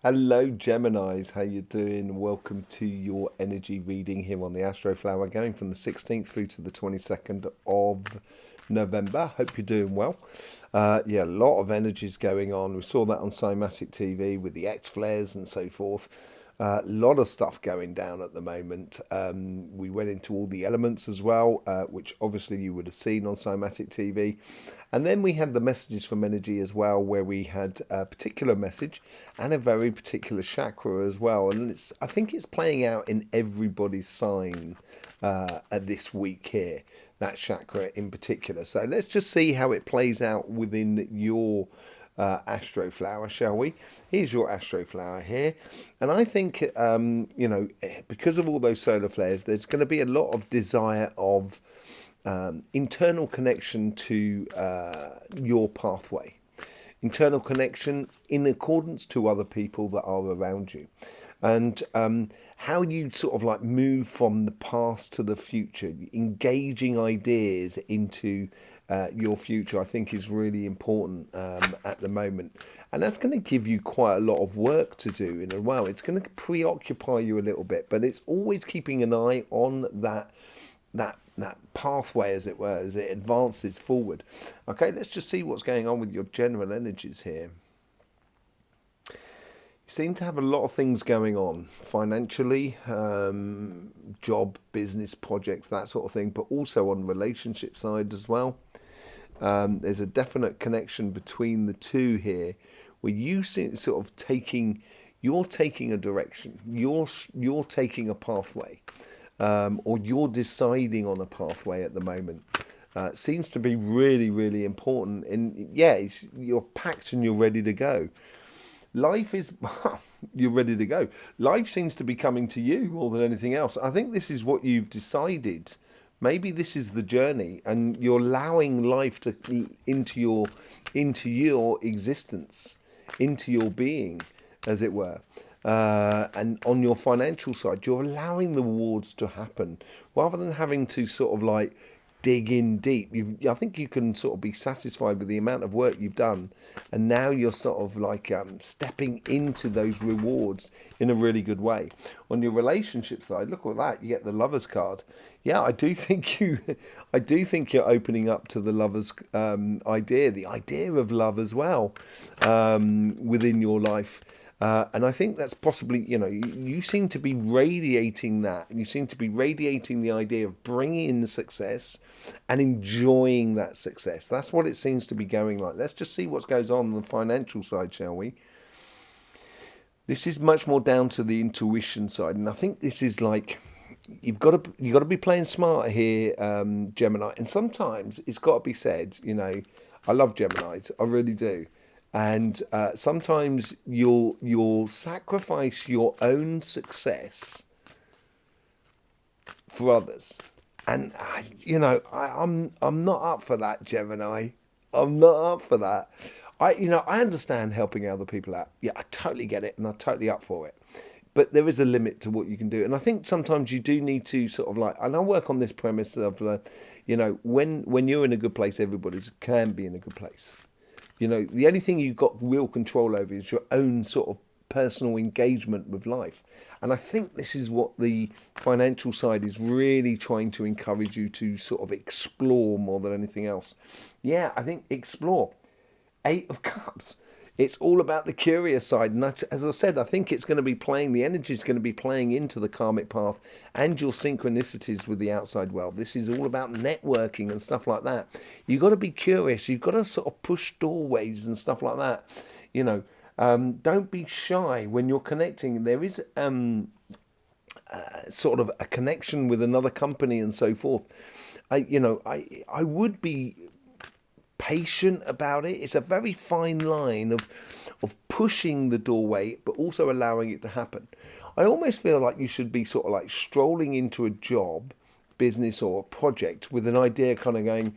Hello Geminis, how you doing? Welcome to your energy reading here on the Astroflower, going from the 16th through to the 22nd of November. Hope you're doing well. Yeah, a lot of energies going on. We saw that on Cymatic TV with the X flares and so forth. A lot of stuff going down at the moment. We went into all the elements as well, which obviously you would have seen on Cymatic TV. And then we had the messages from energy as well, where we had a particular message and a very particular chakra as well. And I think it's playing out in everybody's sign this week here, that chakra in particular. So let's just see how it plays out within your Astroflower, shall we? Here's your Astroflower here. And I think, because of all those solar flares, there's going to be a lot of desire of internal connection to your pathway, internal connection in accordance to other people that are around you, and how you sort of like move from the past to the future, engaging ideas into your future, I think is really important at the moment. And that's going to give you quite a lot of work to do in a while. It's going to preoccupy you a little bit, but it's always keeping an eye on that pathway, as it were, as it advances forward. Okay, let's just see what's going on with your general energies here. You seem to have a lot of things going on financially, job, business, projects, that sort of thing, but also on the relationship side as well. There's a definite connection between the two here, where you see sort of you're taking a direction, you're taking a pathway, or you're deciding on a pathway at the moment. It seems to be really, really important. And yeah, you're packed and you're ready to go. Life is, you're ready to go. Life seems to be coming to you more than anything else. I think this is what you've decided. Maybe this is the journey, and you're allowing life to into your existence, into your being, as it were. And on your financial side, you're allowing the rewards to happen rather than having to sort of like dig in deep. I think you can sort of be satisfied with the amount of work you've done, and now you're sort of like stepping into those rewards in a really good way. On your relationship side, look at that, you get the Lovers card. Yeah, I do think I do think you're opening up to the Lovers idea, the idea of love as well, within your life. And I think that's possibly, you seem to be radiating that. You seem to be radiating the idea of bringing in the success and enjoying that success. That's what it seems to be going like. Let's just see what goes on the financial side, shall we? This is much more down to the intuition side. And I think this is like, you've got to be playing smart here, Gemini. And sometimes it's got to be said, I love Geminis, I really do. And sometimes you'll sacrifice your own success for others. And I'm not up for that, Gemini. I'm not up for that. I understand helping other people out. Yeah, I totally get it, and I'm totally up for it. But there is a limit to what you can do, and I think sometimes you do need to sort of like. And I work on this premise of, when you're in a good place, everybody can be in a good place. The only thing you've got real control over is your own sort of personal engagement with life. And I think this is what the financial side is really trying to encourage you to sort of explore more than anything else. Yeah, I think explore. Eight of Cups. It's all about the curious side. And as I said, I think it's going to be the energy is going to be playing into the karmic path and your synchronicities with the outside world. This is all about networking and stuff like that. You've got to be curious. You've got to sort of push doorways and stuff like that. Don't be shy when you're connecting. There is sort of a connection with another company and so forth. I would be patient about it. It's a very fine line of pushing the doorway, but also allowing it to happen. I almost feel like you should be sort of like strolling into a job, business, or project with an idea kind of going,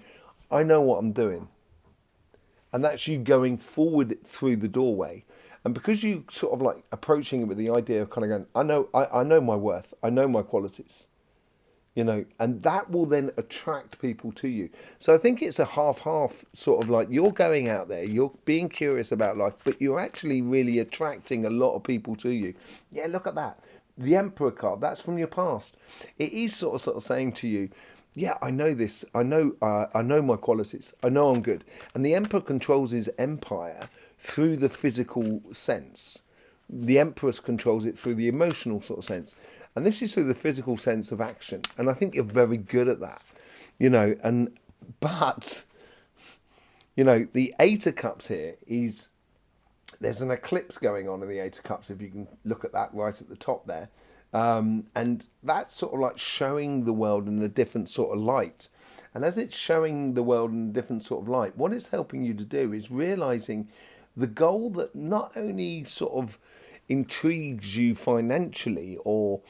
I know what I'm doing. And that's you going forward through the doorway. And because you sort of like approaching it with the idea of kind of going, I know my worth, I know my qualities. you know, and that will then attract people to you. So I think it's a half sort of like you're going out there, you're being curious about life, but you're actually really attracting a lot of people to you. Yeah, look at that. The Emperor card, that's from your past. It is sort of saying to you, yeah, I know this. I know my qualities. I know I'm good. And the Emperor controls his empire through the physical sense. The Empress controls it through the emotional sort of sense. And this is through the physical sense of action. And I think you're very good at that, you know. But, you know, the Eight of Cups here is, there's an eclipse going on in the Eight of Cups, if you can look at that right at the top there. And that's sort of like showing the world in a different sort of light. And as it's showing the world in a different sort of light, what it's helping you to do is realizing the goal that not only sort of intrigues you financially or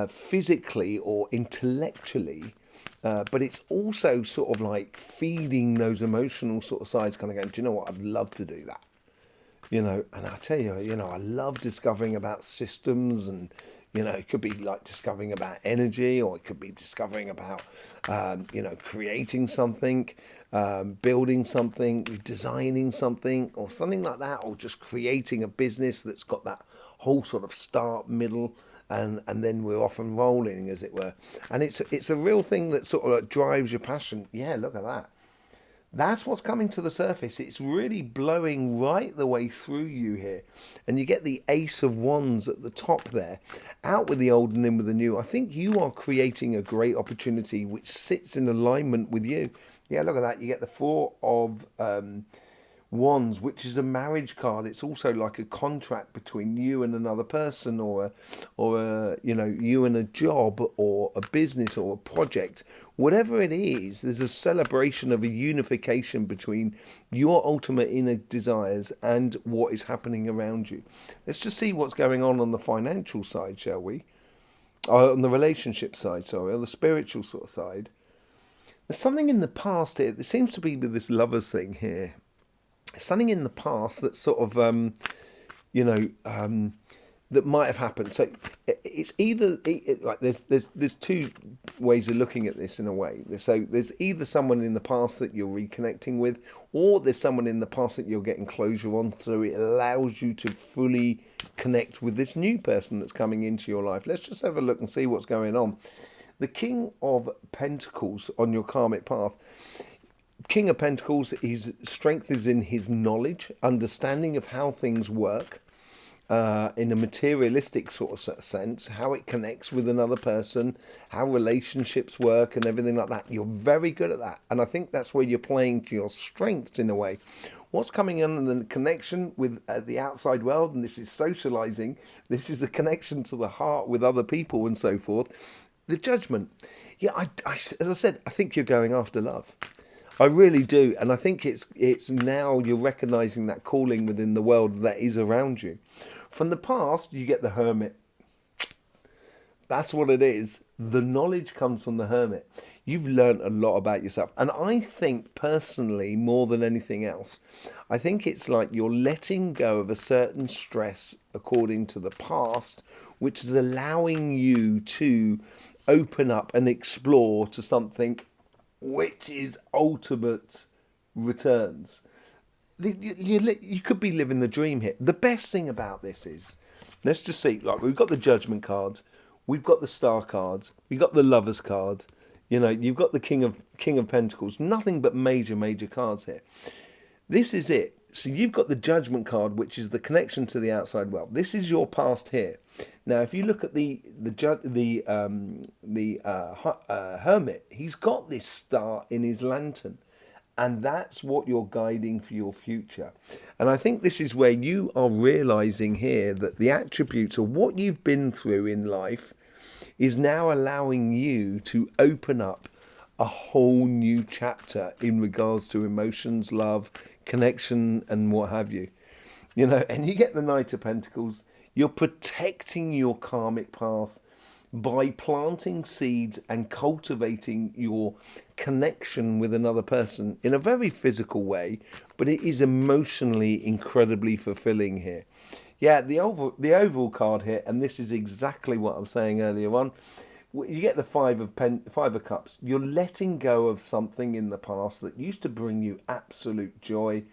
physically or intellectually, but it's also sort of like feeding those emotional sort of sides, kind of going, do you know what, I'd love to do that. You know, and I tell you, you know, I love discovering about systems, and, you know, it could be like discovering about energy, or it could be discovering about, you know, creating something, building something, designing something, or something like that, or just creating a business that's got that whole sort of start, middle, and then we're off and rolling, as it were. And it's a real thing that sort of like drives your passion. Yeah, look at that. That's what's coming to the surface. It's really blowing right the way through you here. And you get the Ace of Wands at the top there. Out with the old and in with the new. I think you are creating a great opportunity which sits in alignment with you. Yeah, look at that. You get the Four of Wands, which is a marriage card. It's also like a contract between you and another person, or you know, you and a job or a business or a project. Whatever it is, there's a celebration of a unification between your ultimate inner desires and what is happening around you. Let's just see what's going on the financial side, shall we? On the relationship side, sorry, on the spiritual sort of side. There's something in the past here. There seems to be with this lovers thing here. Something in the past that sort of, you know, that might have happened. So it's either like there's two ways of looking at this in a way. So there's either someone in the past that you're reconnecting with, or there's someone in the past that you're getting closure on. So it allows you to fully connect with this new person that's coming into your life. Let's just have a look and see what's going on. The King of Pentacles on your karmic path. King of Pentacles, his strength is in his knowledge, understanding of how things work, in a materialistic sort of sense, how it connects with another person, how relationships work and everything like that. You're very good at that. And I think that's where you're playing to your strengths in a way. What's coming in the connection with the outside world, and this is socializing, this is the connection to the heart with other people and so forth. The Judgment. Yeah, as I said, I think you're going after love. I really do, and I think it's now you're recognizing that calling within the world that is around you. From the past, you get the Hermit. That's what it is. The knowledge comes from the Hermit. You've learned a lot about yourself, and I think personally, more than anything else, I think it's like you're letting go of a certain stress according to the past, which is allowing you to open up and explore to something which is ultimate returns. You could be living the dream here. The best thing about this is, let's just see, like we've got the Judgment cards, we've got the Star cards, we've got the Lovers card, you know, you've got the King of Pentacles, nothing but major cards here. This is it. So you've got the Judgment card, which is the connection to the outside world. This is your past here. Now, if you look at the Hermit, he's got this star in his lantern, and that's what you're guiding for your future. And I think this is where you are realizing here that the attributes of what you've been through in life is now allowing you to open up a whole new chapter in regards to emotions, love, connection, and what have you. You know, and you get the Knight of Pentacles. You're protecting your karmic path by planting seeds and cultivating your connection with another person in a very physical way, but it is emotionally incredibly fulfilling here. Yeah, the overall card here, and this is exactly what I was saying earlier on. you get the five of cups. You're letting go of something in the past that used to bring you absolute joy,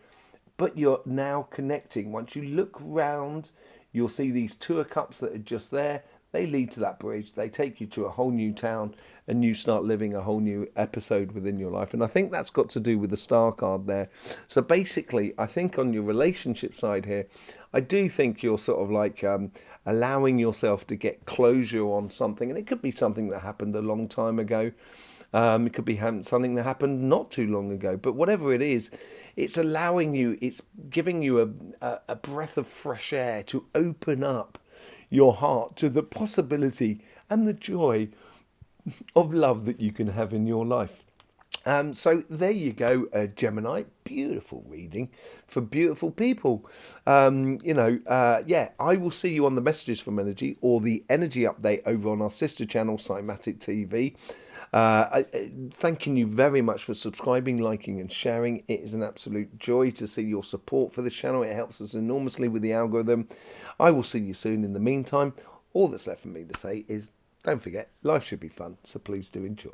but you're now connecting. Once you look round, you'll see these two of cups that are just there. They lead to that bridge. They take you to a whole new town, and you start living a whole new episode within your life. And I think that's got to do with the star card there. So basically, I think on your relationship side here, I do think you're sort of like allowing yourself to get closure on something. And it could be something that happened a long time ago. It could be something that happened not too long ago. But whatever it is, it's allowing you, it's giving you a breath of fresh air to open up your heart to the possibility and the joy of love that you can have in your life. So there you go, Gemini. Beautiful reading for beautiful people. Yeah, I will see you on the Messages from Energy or the Energy Update over on our sister channel, Cymatic TV. Thanking you very much for subscribing, liking and sharing. It is an absolute joy to see your support for this channel. It helps us enormously with the algorithm. I will see you soon. In the meantime, all that's left for me to say is don't forget, life should be fun, so please do enjoy.